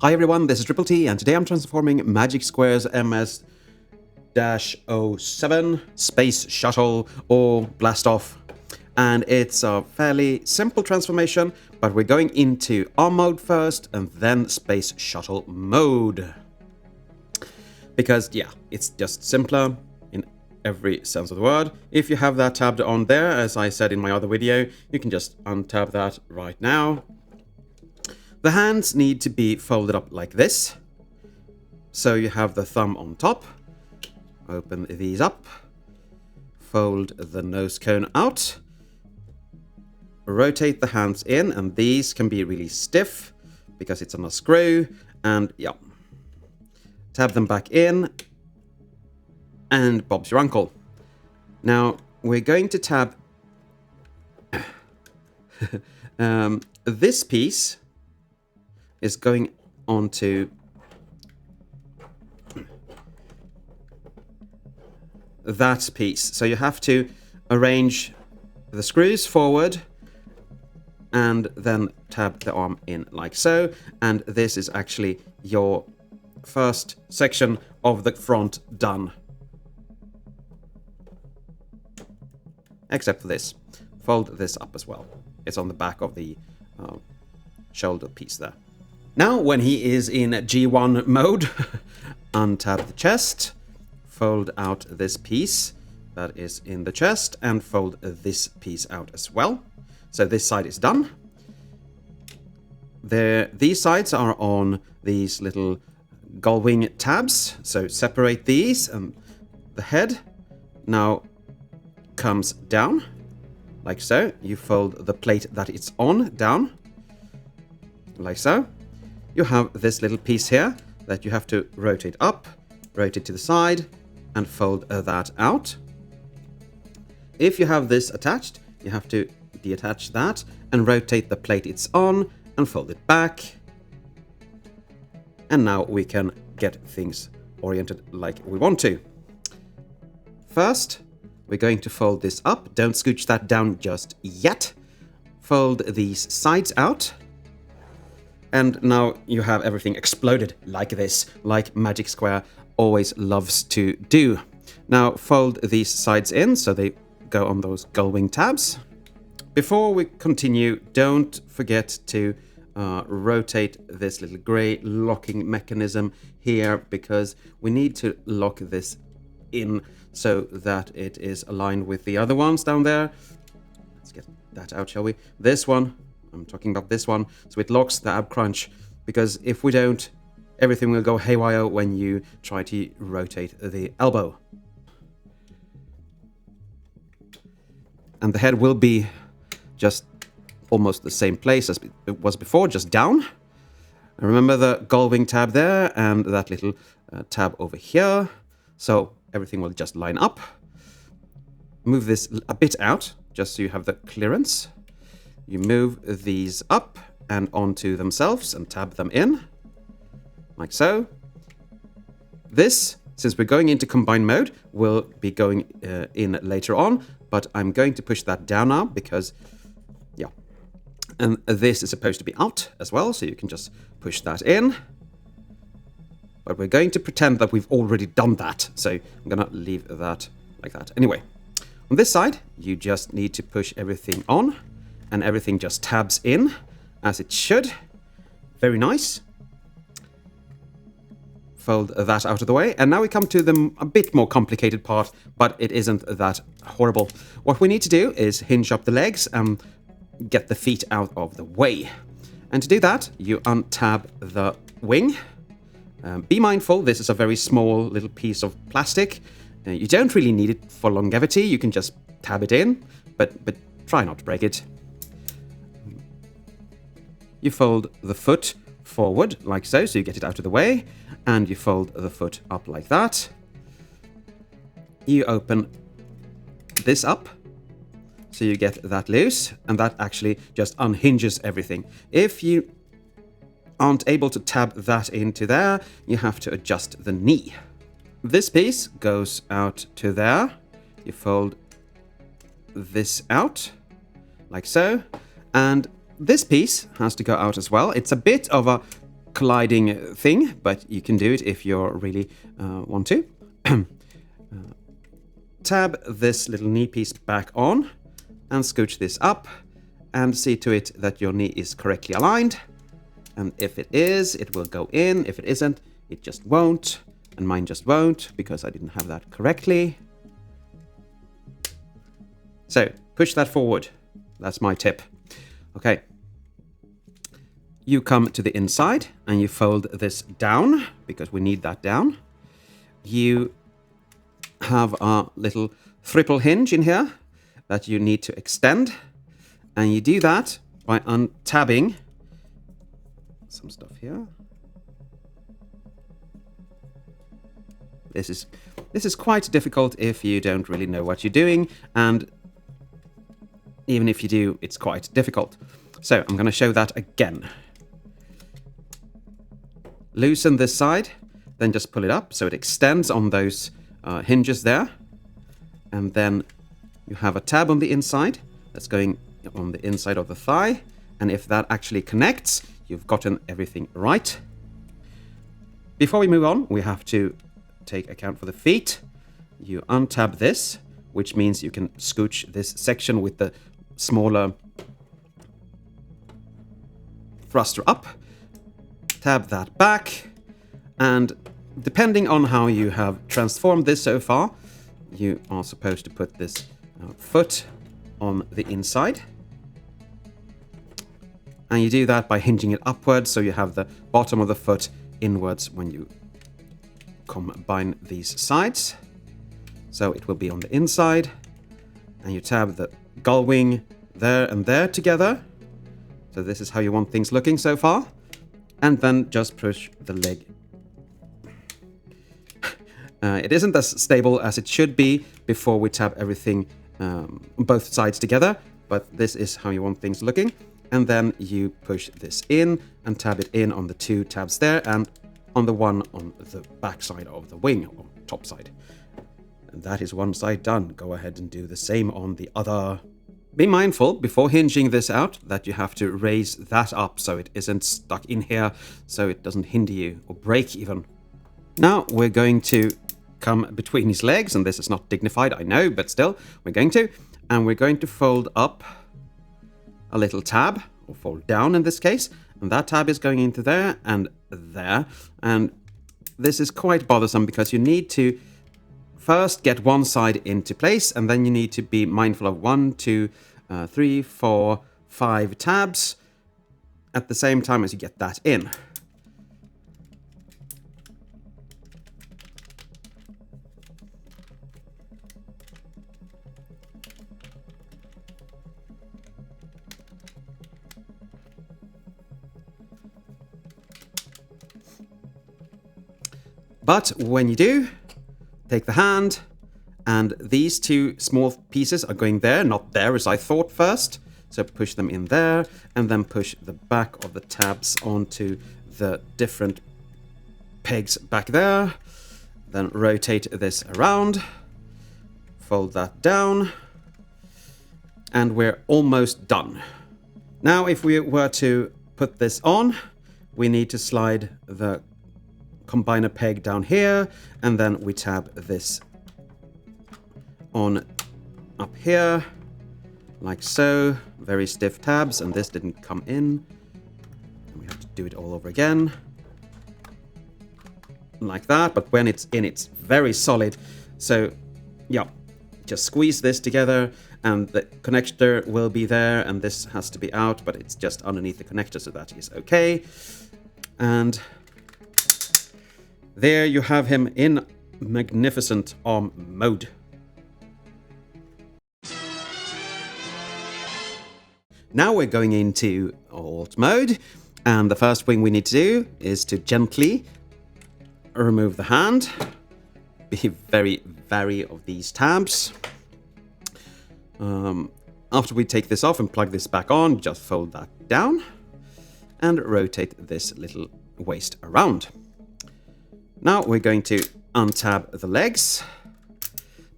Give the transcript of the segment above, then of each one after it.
Hi everyone, this is Triple T, and today I'm transforming Magic Square's MS-07 Space Shuttle or Blast Off. And it's a fairly simple transformation, but we're going into ARM mode first and then Space Shuttle mode. Because, yeah, it's just simpler in every sense of the word. If you have that tabbed on there, as I said in my other video, you can just untab that right now. The hands need to be folded up like this. So you have the thumb on top. Open these up. Fold the nose cone out. Rotate the hands in, and these can be really stiff because it's on a screw. And yeah. Tab them back in. And Bob's your uncle. Now, we're going to tab this piece is going onto that piece. So you have to arrange the screws forward and then tab the arm in like so. And this is actually your first section of the front done. Except for this. Fold this up as well. It's on the back of the shoulder piece there. Now, when he is in G1 mode, untab the chest, fold out this piece that is in the chest, and fold this piece out as well. So this side is done. These sides are on these little gull wing tabs, so separate these, and the head now comes down, like so. You fold the plate that it's on down, like so. You have this little piece here that you have to rotate up, rotate to the side, and fold that out. If you have this attached, you have to deattach that and rotate the plate it's on and fold it back. And now we can get things oriented like we want to. First, we're going to fold this up. Don't scooch that down just yet. Fold these sides out. And now you have everything exploded like this, like Magic Square always loves to do. Now fold these sides in so they go on those gull wing tabs. Before we continue, don't forget to rotate this little grey locking mechanism here, because we need to lock this in so that it is aligned with the other ones down there. Let's get that out, shall we? This one. I'm talking about this one, so it locks the ab crunch, because if we don't, everything will go haywire when you try to rotate the elbow. And the head will be just almost the same place as it was before, just down. Remember the gull wing tab there and that little tab over here. So everything will just line up. Move this a bit out, just so you have the clearance. You move these up and onto themselves and tab them in, like so. This, since we're going into combined mode, will be going in later on, but I'm going to push that down now because, yeah. And this is supposed to be out as well, so you can just push that in. But we're going to pretend that we've already done that, so I'm gonna leave that like that. Anyway, on this side, you just need to push everything on. And everything just tabs in, as it should. Very nice. Fold that out of the way. And now we come to the a bit more complicated part, but it isn't that horrible. What we need to do is hinge up the legs and get the feet out of the way. And to do that, you untab the wing. Be mindful, this is a very small little piece of plastic. You don't really need it for longevity. You can just tab it in, but try not to break it. You fold the foot forward like so, so you get it out of the way, and you fold the foot up like that. You open this up, so you get that loose, and that actually just unhinges everything. If you aren't able to tab that into there, you have to adjust the knee. This piece goes out to there. You fold this out like so, and this piece has to go out as well. It's a bit of a colliding thing, but you can do it if you really want to. Tab this little knee piece back on and scooch this up and see to it that your knee is correctly aligned. And if it is, it will go in. If it isn't, it just won't. And mine just won't because I didn't have that correctly. So push that forward. That's my tip. Okay. You come to the inside and you fold this down because we need that down. You have a little triple hinge in here that you need to extend. And you do that by untabbing some stuff here. This is quite difficult if you don't really know what you're doing, and even if you do, it's quite difficult. So I'm going to show that again. Loosen this side, then just pull it up so it extends on those hinges there. And then you have a tab on the inside that's going on the inside of the thigh. And if that actually connects, you've gotten everything right. Before we move on, we have to take account for the feet. You untab this, which means you can scooch this section with the smaller thruster up. Tab that back, and depending on how you have transformed this so far, you are supposed to put this foot on the inside. And you do that by hinging it upwards, so you have the bottom of the foot inwards when you combine these sides. So it will be on the inside, and you tab the gull wing there and there together. So this is how you want things looking so far. And then just push the leg. It isn't as stable as it should be before we tab everything both sides together, but this is how you want things looking. And then you push this in and tab it in on the two tabs there and on the one on the back side of the wing, or top side. And that is one side done. Go ahead and do the same on the other. Be mindful before hinging this out that you have to raise that up so it isn't stuck in here, so it doesn't hinder you or break even. Now we're going to come between his legs, and this is not dignified, I know, but still, we're going to. And we're going to fold up a little tab, or fold down in this case, and that tab is going into there and there. And this is quite bothersome because you need to first get one side into place, and then you need to be mindful of 1, 2, 3, 4, 5 tabs at the same time as you get that in. But when you do, take the hand, and these two small pieces are going there, not there as I thought first. So push them in there, and then push the back of the tabs onto the different pegs back there. Then rotate this around, fold that down, and we're almost done. Now, if we were to put this on, we need to slide the combiner peg down here, and then we tab this on up here, like so. Very stiff tabs, and this didn't come in. And we have to do it all over again. Like that, but when it's in, it's very solid. So, yeah, just squeeze this together, and the connector will be there, and this has to be out, but it's just underneath the connector, so that is okay. And there you have him in magnificent arm mode. Now we're going into alt mode, and the first thing we need to do is to gently remove the hand. Be very wary of these tabs. After we take this off and plug this back on, just fold that down and rotate this little waist around. Now we're going to untab the legs,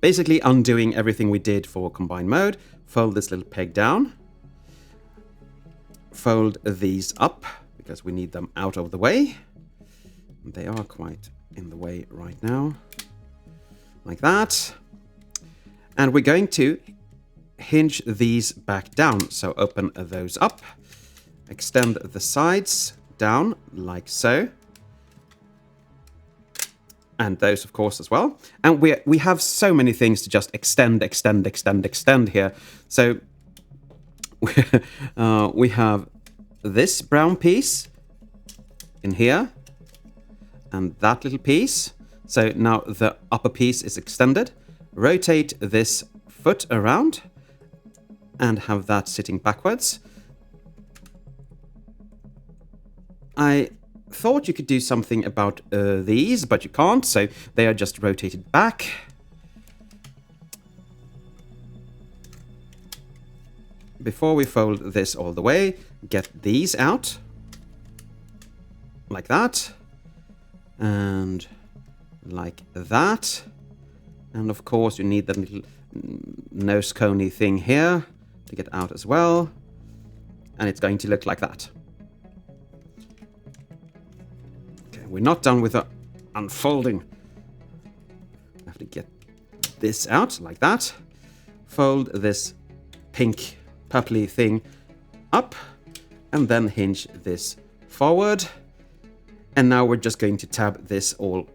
basically undoing everything we did for combined mode. Fold this little peg down, fold these up because we need them out of the way. They are quite in the way right now. Like that. And we're going to hinge these back down. So open those up. Extend the sides down like so. And those, of course, as well. And we have so many things to just extend here. So we have this brown piece in here. And that little piece. So now the upper piece is extended. Rotate this foot around. And have that sitting backwards. I thought you could do something about these, but you can't, so they are just rotated back. Before we fold this all the way, get these out. Like that. And like that. And of course you need the little nose coney thing here to get out as well. And it's going to look like that. We're not done with the unfolding. I have to get this out like that. Fold this pink purpley thing up and then hinge this forward. And now we're just going to tab this all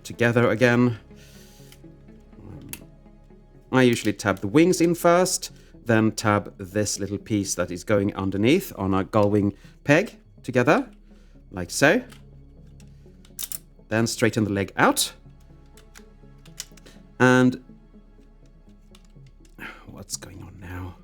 together again. I usually tab the wings in first, then tab this little piece that is going underneath on a gull wing peg together. Like so. Then straighten the leg out. And what's going on now?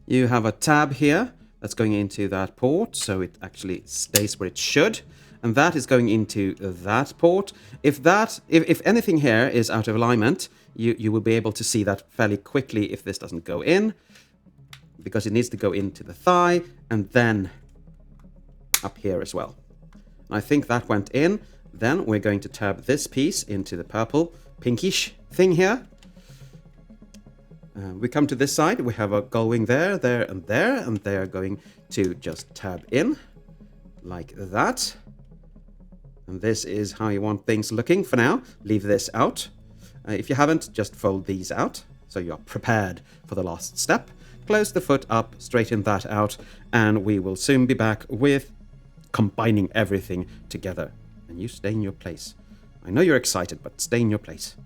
You have a tab here that's going into that port, so it actually stays where it should. And that is going into that port. If anything here is out of alignment, you will be able to see that fairly quickly if this doesn't go in, because it needs to go into the thigh and then up here as well. I think that went in. Then we're going to tab this piece into the purple pinkish thing here. We come to this side. We have a gull wing there, there, and there, and they are going to just tab in like that. And this is how you want things looking for now. Leave this out. If you haven't, just fold these out, so you're prepared for the last step. Close the foot up, straighten that out, and we will soon be back with combining everything together. And you stay in your place. I know you're excited, but stay in your place.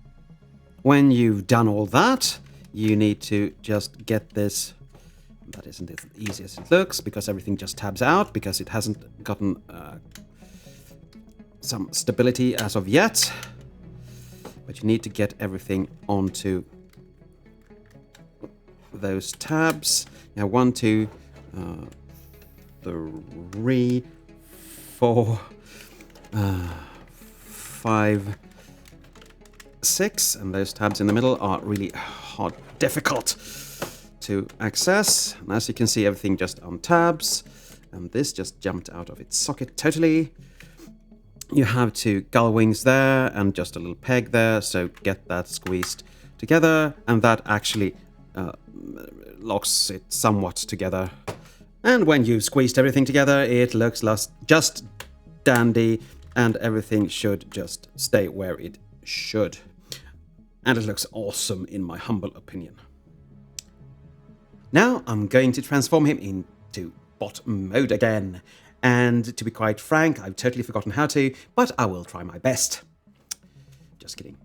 When you've done all that, you need to just get this. That isn't as easy as it looks, because everything just tabs out, because it hasn't gotten some stability as of yet. But you need to get everything onto those tabs. Now 1, 2, 3, 4, 5, 6, and those tabs in the middle are really difficult to access. And as you can see, everything just untabs, and this just jumped out of its socket totally. You have 2 gull wings there and just a little peg there, so get that squeezed together, and that actually locks it somewhat together. And when you've squeezed everything together, it looks just dandy, and everything should just stay where it should. And it looks awesome in my humble opinion. Now I'm going to transform him into bot mode again. And to be quite frank, I've totally forgotten how to, but I will try my best. Just kidding.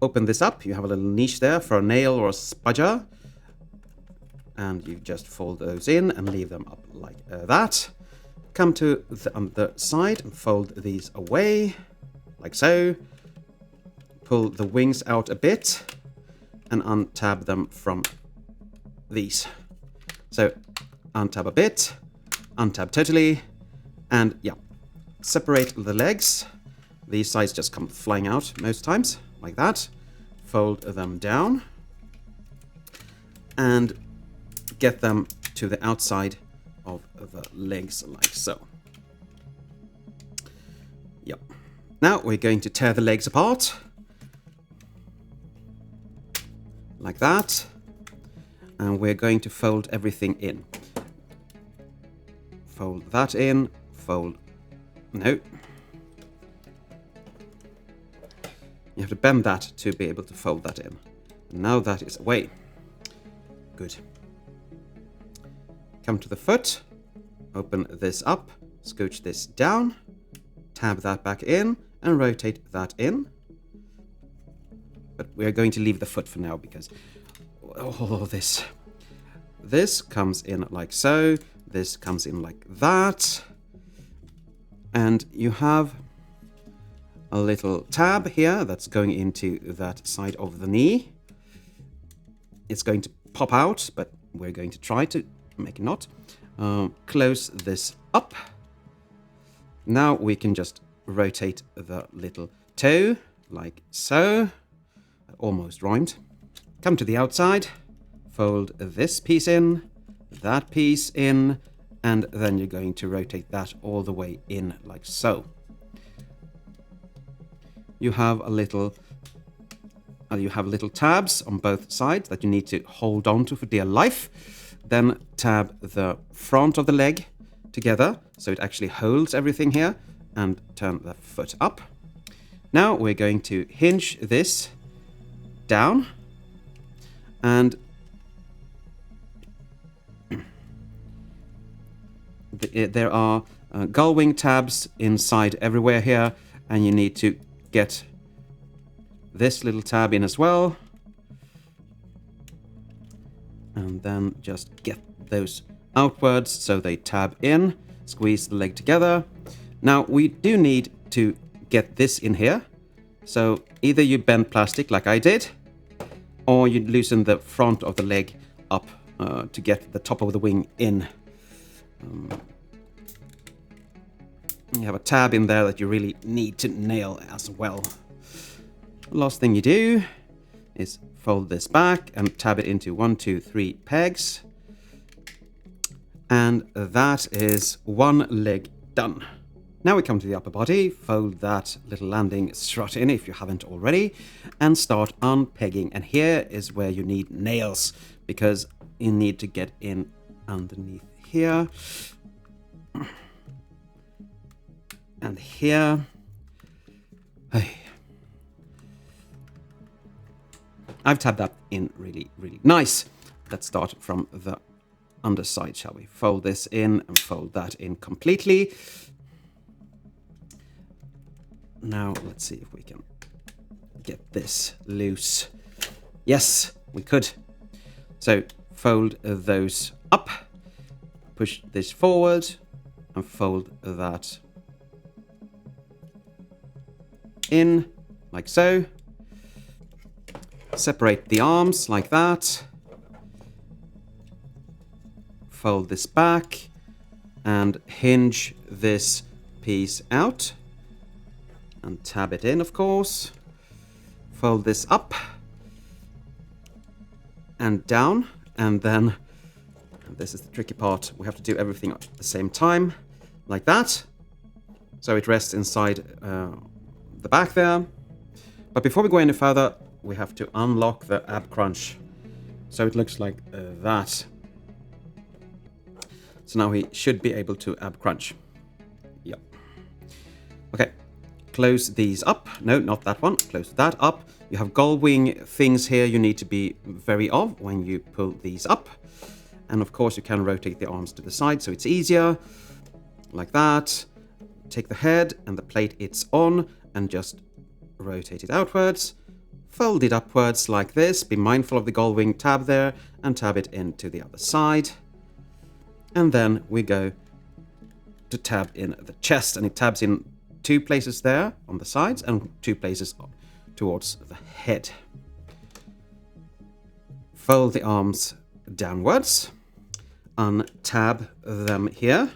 Open this up. You have a little niche there for a nail or a spudger. And you just fold those in and leave them up like that. Come to the other side and fold these away, like so. Pull the wings out a bit and untab them from these. So untab a bit, untab totally, and yeah, separate the legs. These sides just come flying out most times, like that. Fold them down and get them to the outside of the legs, like so. Yep. Now we're going to tear the legs apart. like that. And we're going to fold everything in. Fold that in, fold... No. You have to bend that to be able to fold that in. And now that is away. Good. Come to the foot, open this up, scooch this down, tab that back in, and rotate that in. But we're going to leave the foot for now because all this. This comes in like so, this comes in like that, and you have a little tab here that's going into that side of the knee. It's going to pop out, but we're going to try to make it not. Close this up. Now we can just rotate the little toe like so. Almost rhymed. Come to the outside, fold this piece in, that piece in, and then you're going to rotate that all the way in like so. You have little tabs on both sides that you need to hold on to for dear life. Then tab the front of the leg together so it actually holds everything here, and turn the foot up. Now we're going to hinge this down, and there are gull wing tabs inside everywhere here, and you need to get this little tab in as well, and then just get those outwards so they tab in. Squeeze the leg together. Now we do need to get this in here, so either you bend plastic like I did, or you loosen the front of the leg up to get the top of the wing in. You have a tab in there that you really need to nail as well. Last thing you do is fold this back and tab it into 1, 2, 3 pegs. And that is one leg done. Now we come to the upper body, fold that little landing strut in if you haven't already, and start unpegging. And here is where you need nails, because you need to get in underneath here. And here. Hey. I've tabbed that in really, really nice. Let's start from the underside, shall we? Fold this in and fold that in completely. Now, let's see if we can get this loose. Yes, we could. So, fold those up, push this forward, and fold that in, like so. Separate the arms, like that. Fold this back, and hinge this piece out. And tab it in, of course. Fold this up and down, and then, and this is the tricky part, we have to do everything at the same time, like that. So it rests inside the back there. But before we go any further, we have to unlock the ab crunch. So it looks like that. So now we should be able to ab crunch. Yep. Okay. Close these up. No, not that one. Close that up. You have gull wing things here you need to be wary of when you pull these up. And of course you can rotate the arms to the side so it's easier. Like that. Take the head and the plate it's on and just rotate it outwards. Fold it upwards like this. Be mindful of the gull wing tab there and tab it into the other side. And then we go to tab in the chest, and it tabs in 2 places there on the sides and 2 places towards the head. Fold the arms downwards, untab them here.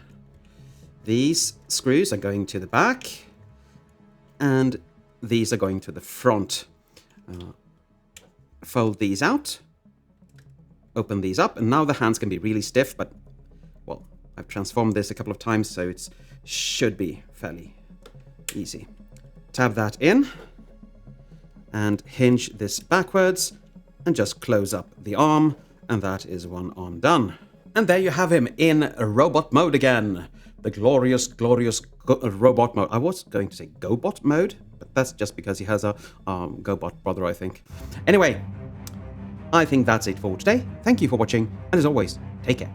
These screws are going to the back, and these are going to the front. Fold these out, open these up, and now the hands can be really stiff, but, well, I've transformed this a couple of times, so it should be fairly easy. Tab that in and hinge this backwards, and just close up the arm, and that is one arm done. And there you have him in robot mode again. The glorious robot mode. I was going to say GoBot mode, but that's just because he has a GoBot brother, I think. Anyway, I think that's it for today. Thank you for watching, and as always, take care.